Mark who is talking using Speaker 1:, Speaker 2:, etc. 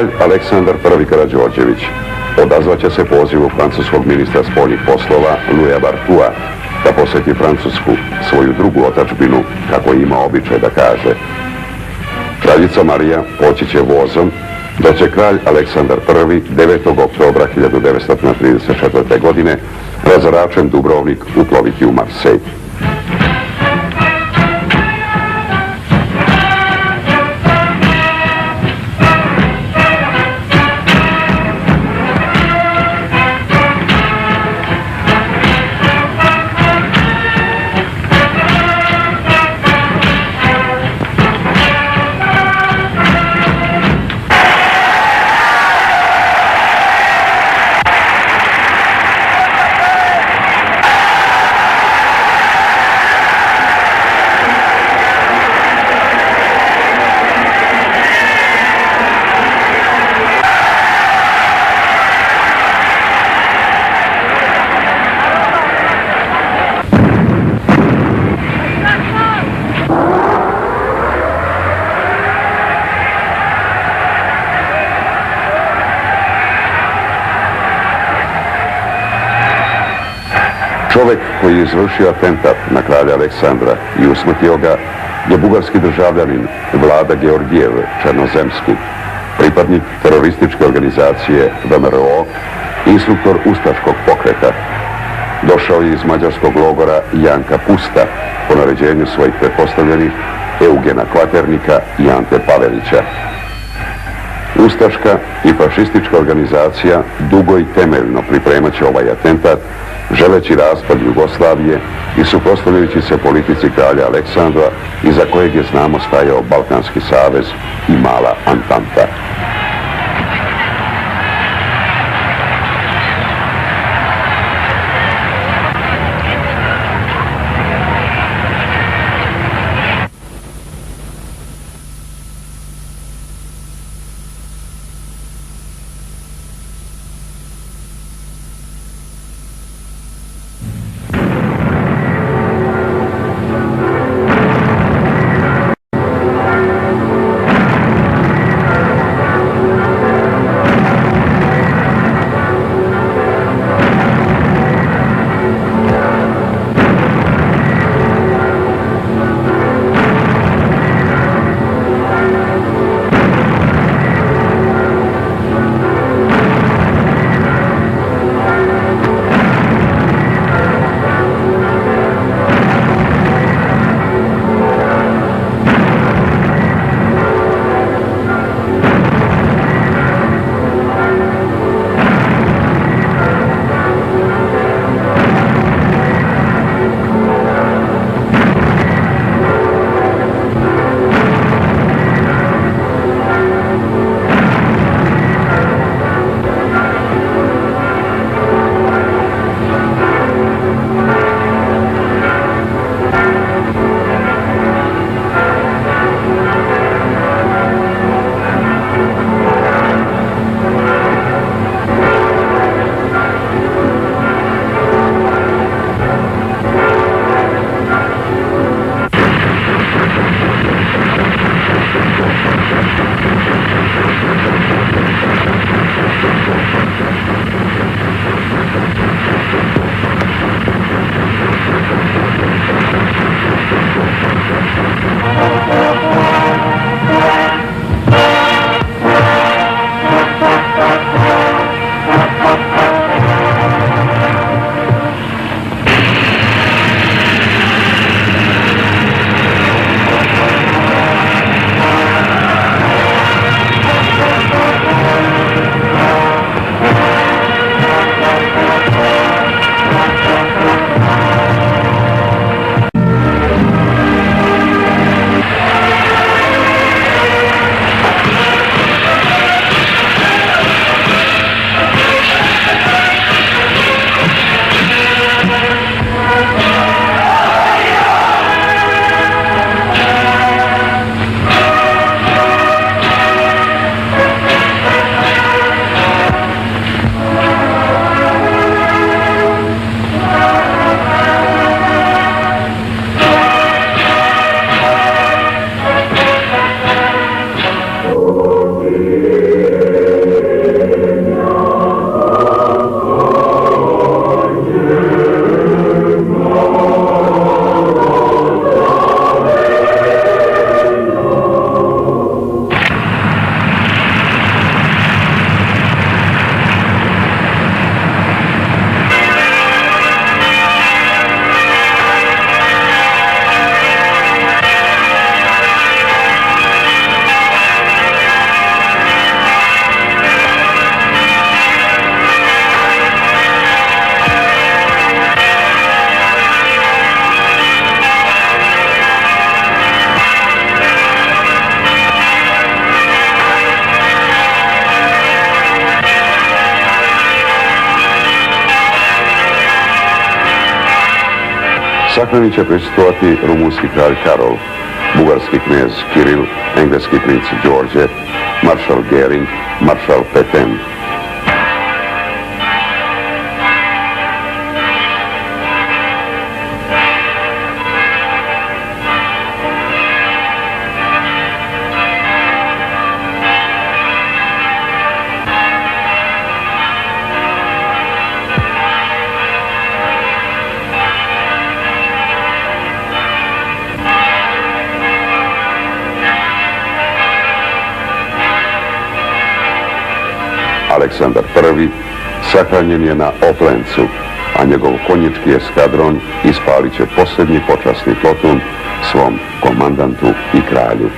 Speaker 1: Kralj Aleksandar I Karađorđević odazvaće se pozivu francuskog ministra spoljnih poslova Louisa Barthua da posjeti Francusku, svoju drugu otadžbinu, kako ima običaj da kaže. Kraljica Marija poći će vozom, dok će kralj Aleksandar I 9. oktobra 1934. godine razaračen Dubrovnik uploviti u Marsej. Čovjek koji je izvršio atentat na kralja Aleksandra i usmrtio ga je bugarski državljanin Vlada Georgijev Černozemski, pripadnik terorističke organizacije VMRO, instruktor ustaškog pokreta. Došao je iz mađarskog logora Janka Pusta po naređenju svojih pretpostavljenih Eugena Kvaternika i Ante Pavelića. Ustaška i fašistička organizacija dugo i temeljno pripremat će ovaj atentat, želeći raspad Jugoslavije i suprotstavljajući se politici kralja Aleksandra, iza kojeg je, znamo, stajao Balkanski savez i mala Antanta. Sahrani će prisustvovati rumunski kralj Karol, bugarski knez Kiril, engleski princ Đorđe, maršal Gering, maršal Petain. Aleksandar I sahranjen je na Oplencu, a njegov konjički eskadron ispalit će posljednji počasni plotun svom komandantu i kralju.